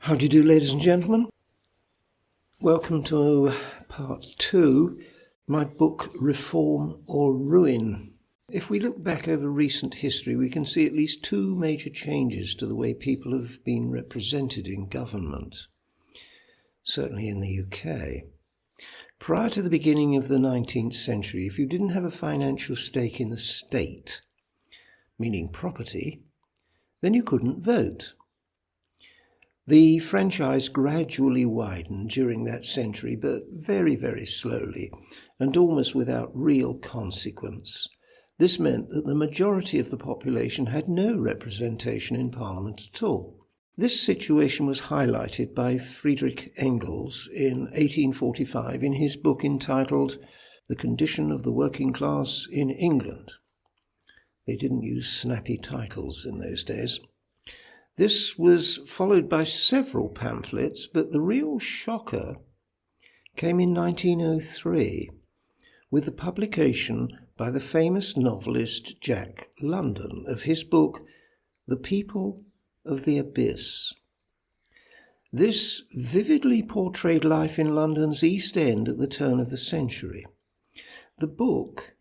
How do you do, ladies and gentlemen? Welcome to part 2, my book Reform or Ruin. If we look back over recent history, we can see at least two major changes to the way people have been represented in government, certainly in the UK. Prior to the beginning of the 19th century, if you didn't have a financial stake in the state, meaning property, then you couldn't vote. The franchise gradually widened during that century, but very, very slowly, and almost without real consequence. This meant that the majority of the population had no representation in Parliament at all. This situation was highlighted by Friedrich Engels in 1845 in his book entitled The Condition of the Working Class in England. They didn't use snappy titles in those days. This was followed by several pamphlets, but the real shocker came in 1903 with the publication by the famous novelist Jack London of his book The People of the Abyss. This vividly portrayed life in London's East End at the turn of the century. The book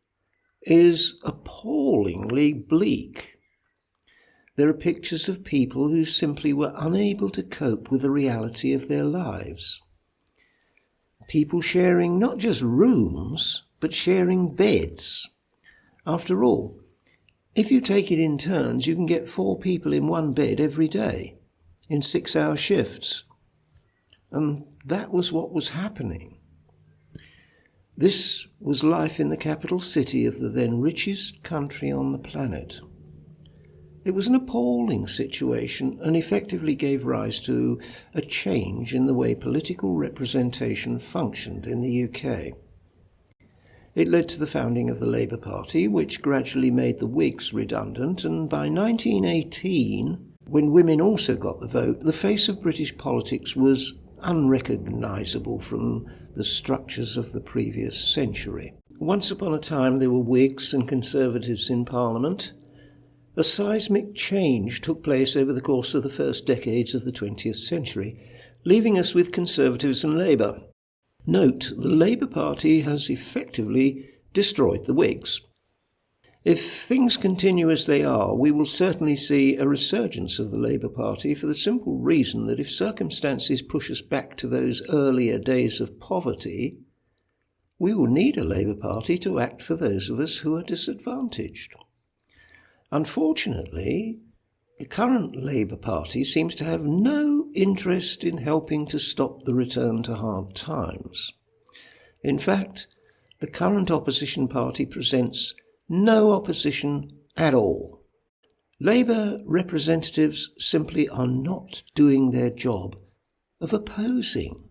is appallingly bleak. There are pictures of people who simply were unable to cope with the reality of their lives. People sharing not just rooms, but sharing beds. After all, if you take it in turns, you can get 4 people in one bed every day, in 6-hour shifts. And that was what was happening. This was life in the capital city of the then richest country on the planet. It was an appalling situation and effectively gave rise to a change in the way political representation functioned in the UK. It led to the founding of the Labour Party, which gradually made the Whigs redundant, and by 1918, when women also got the vote, the face of British politics was unrecognisable from the structures of the previous century. Once upon a time there were Whigs and Conservatives in Parliament. A seismic change took place over the course of the first decades of the 20th century, leaving us with Conservatives and Labour. Note, the Labour Party has effectively destroyed the Whigs. If things continue as they are, we will certainly see a resurgence of the Labour Party for the simple reason that if circumstances push us back to those earlier days of poverty, we will need a Labour Party to act for those of us who are disadvantaged. Unfortunately, the current Labour Party seems to have no interest in helping to stop the return to hard times. In fact, the current opposition party presents no opposition at all. Labour representatives simply are not doing their job of opposing.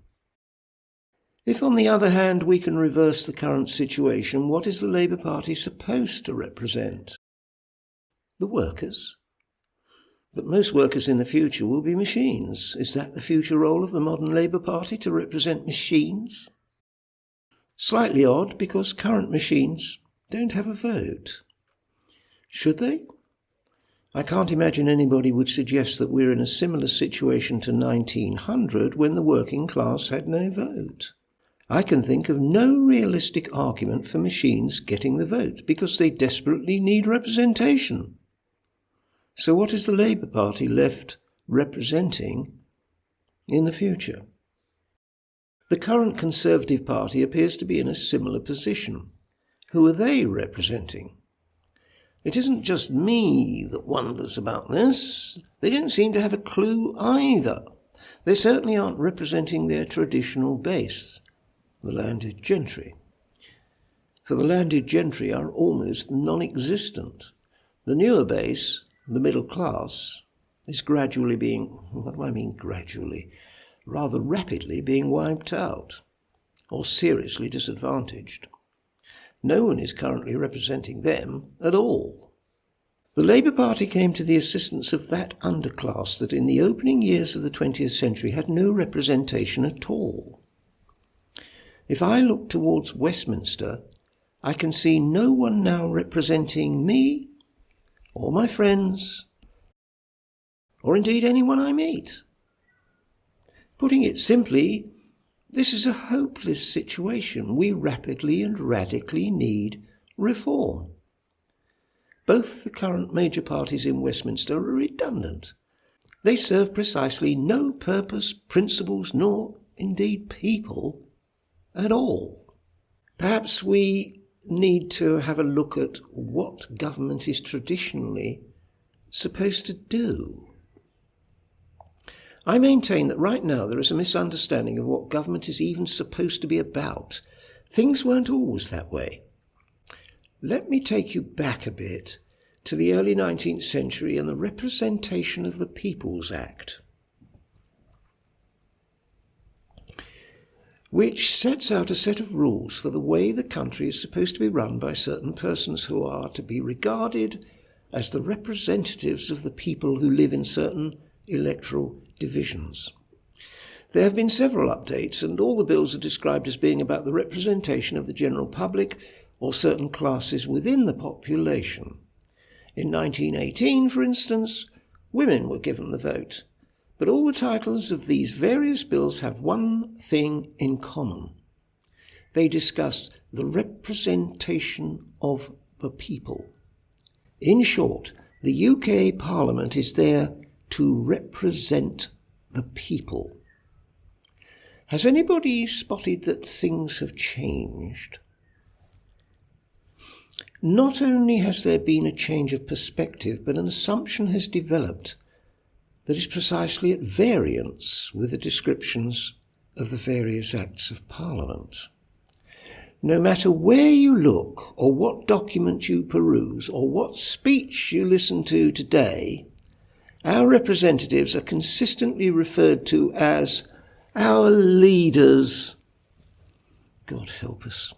If, on the other hand, we can reverse the current situation, what is the Labour Party supposed to represent? The workers. But most workers in the future will be machines. Is that the future role of the modern Labour Party, to represent machines? Slightly odd, because current machines don't have a vote. Should they? I can't imagine anybody would suggest that we're in a similar situation to 1900 when the working class had no vote. I can think of no realistic argument for machines getting the vote, because they desperately need representation. So what is the Labour Party left representing in the future? The current Conservative Party appears to be in a similar position. Who are they representing? It isn't just me that wonders about this. They don't seem to have a clue either. They certainly aren't representing their traditional base, the landed gentry. For the landed gentry are almost non-existent. The newer base, the middle class, is gradually being, what do I mean gradually? Rather rapidly being wiped out, or seriously disadvantaged. No one is currently representing them at all. The Labour Party came to the assistance of that underclass that in the opening years of the 20th century had no representation at all. If I look towards Westminster, I can see no one now representing me, or my friends, or indeed anyone I meet. Putting it simply, this is a hopeless situation. We rapidly and radically need reform. Both the current major parties in Westminster are redundant. They serve precisely no purpose, principles, nor indeed people at all. Perhaps we need to have a look at what government is traditionally supposed to do. I maintain that right now there is a misunderstanding of what government is even supposed to be about. Things weren't always that way. Let me take you back a bit to the early 19th century and the Representation of the People's Act, which sets out a set of rules for the way the country is supposed to be run by certain persons who are to be regarded as the representatives of the people who live in certain electoral divisions. There have been several updates, and all the bills are described as being about the representation of the general public or certain classes within the population. In 1918, for instance, women were given the vote, but all the titles of these various bills have one thing in common. They discuss the representation of the people. In short, the UK Parliament is there to represent the people. Has anybody spotted that things have changed? Not only has there been a change of perspective, but an assumption has developed that is precisely at variance with the descriptions of the various Acts of Parliament. No matter where you look, or what document you peruse, or what speech you listen to today, our representatives are consistently referred to as our leaders. God help us.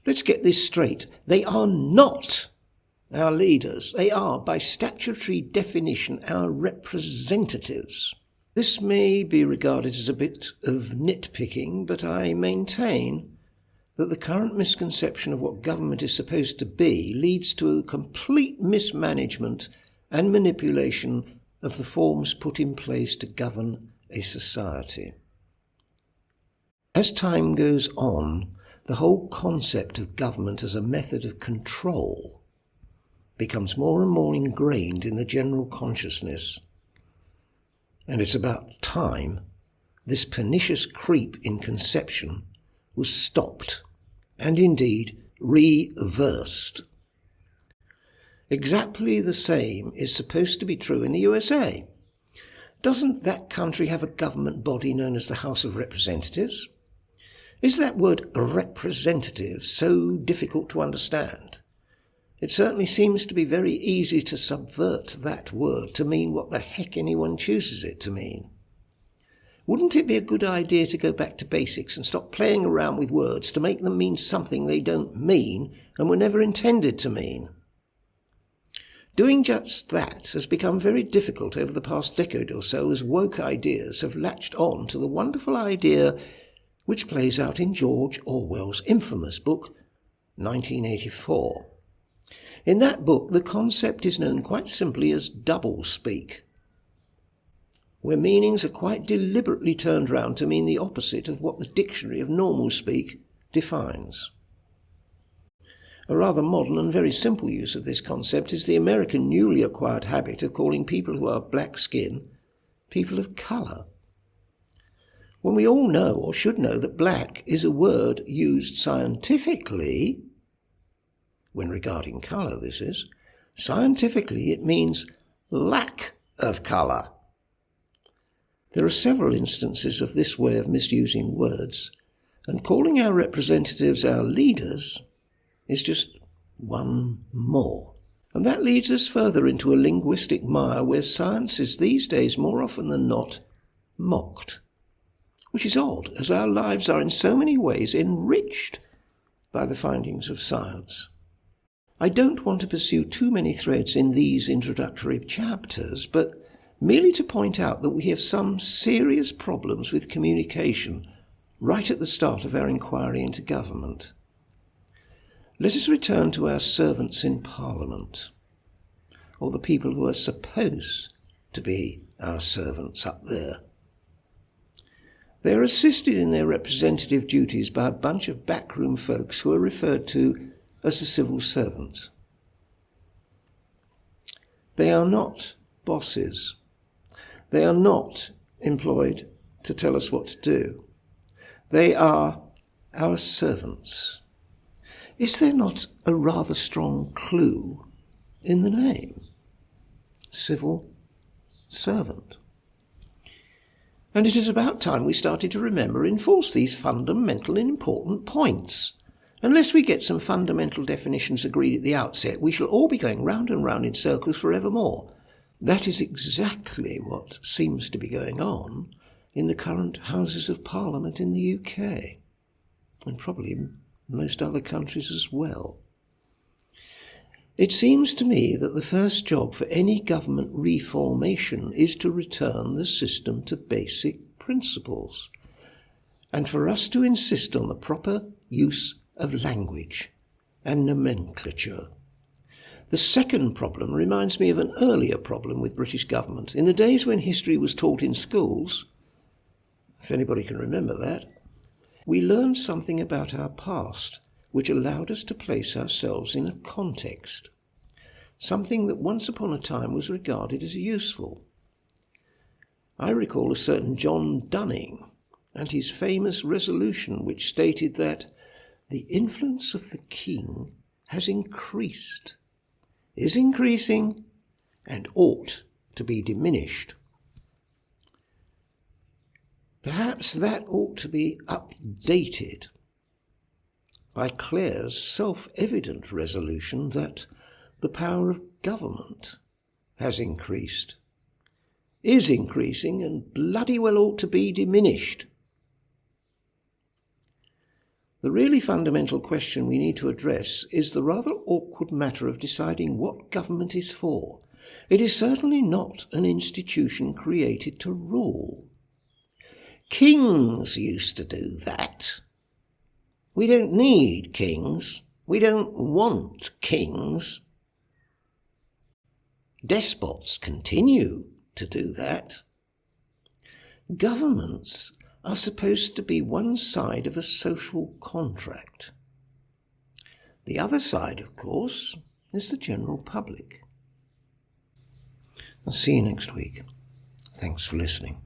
Let's get this straight. They are not our leaders. They are, by statutory definition, our representatives. This may be regarded as a bit of nitpicking, but I maintain that the current misconception of what government is supposed to be leads to a complete mismanagement and manipulation of the forms put in place to govern a society. As time goes on, the whole concept of government as a method of control becomes more and more ingrained in the general consciousness. And it's about time this pernicious creep in conception was stopped and indeed reversed. Exactly the same is supposed to be true in the USA. Doesn't that country have a government body known as the House of Representatives? Is that word representative so difficult to understand? It certainly seems to be very easy to subvert that word to mean what the heck anyone chooses it to mean. Wouldn't it be a good idea to go back to basics and stop playing around with words to make them mean something they don't mean and were never intended to mean? Doing just that has become very difficult over the past decade or so as woke ideas have latched on to the wonderful idea which plays out in George Orwell's infamous book, 1984. In that book, the concept is known quite simply as doublespeak, where meanings are quite deliberately turned round to mean the opposite of what the dictionary of normal speak defines. A rather modern and very simple use of this concept is the American newly acquired habit of calling people who are black skin people of colour, when we all know, or should know, that black is a word used scientifically, when regarding colour this is, scientifically it means lack of colour. There are several instances of this way of misusing words, and calling our representatives our leaders is just one more. And that leads us further into a linguistic mire where science is these days more often than not mocked, which is odd, as our lives are in so many ways enriched by the findings of science. I don't want to pursue too many threads in these introductory chapters, but merely to point out that we have some serious problems with communication right at the start of our inquiry into government. Let us return to our servants in Parliament, or the people who are supposed to be our servants up there. They are assisted in their representative duties by a bunch of backroom folks who are referred to as the civil servants. They are not bosses. They are not employed to tell us what to do. They are our servants. Is there not a rather strong clue in the name? Civil servant. And it is about time we started to remember and enforce these fundamental and important points. Unless we get some fundamental definitions agreed at the outset, we shall all be going round and round in circles forevermore. That is exactly what seems to be going on in the current Houses of Parliament in the UK, and probably in most other countries as well. It seems to me that the first job for any government reformation is to return the system to basic principles, and for us to insist on the proper use of language and nomenclature. The second problem reminds me of an earlier problem with British government. In the days when history was taught in schools, if anybody can remember that, we learned something about our past which allowed us to place ourselves in a context, something that once upon a time was regarded as useful. I recall a certain John Dunning and his famous resolution which stated that the influence of the king has increased, is increasing, and ought to be diminished. Perhaps that ought to be updated by Clare's self-evident resolution that the power of government has increased, is increasing, and bloody well ought to be diminished. The really fundamental question we need to address is the rather awkward matter of deciding what government is for. It is certainly not an institution created to rule. Kings used to do that. We don't need kings. We don't want kings. Despots continue to do that. Governments are supposed to be one side of a social contract. The other side, of course, is the general public. I'll see you next week. Thanks for listening.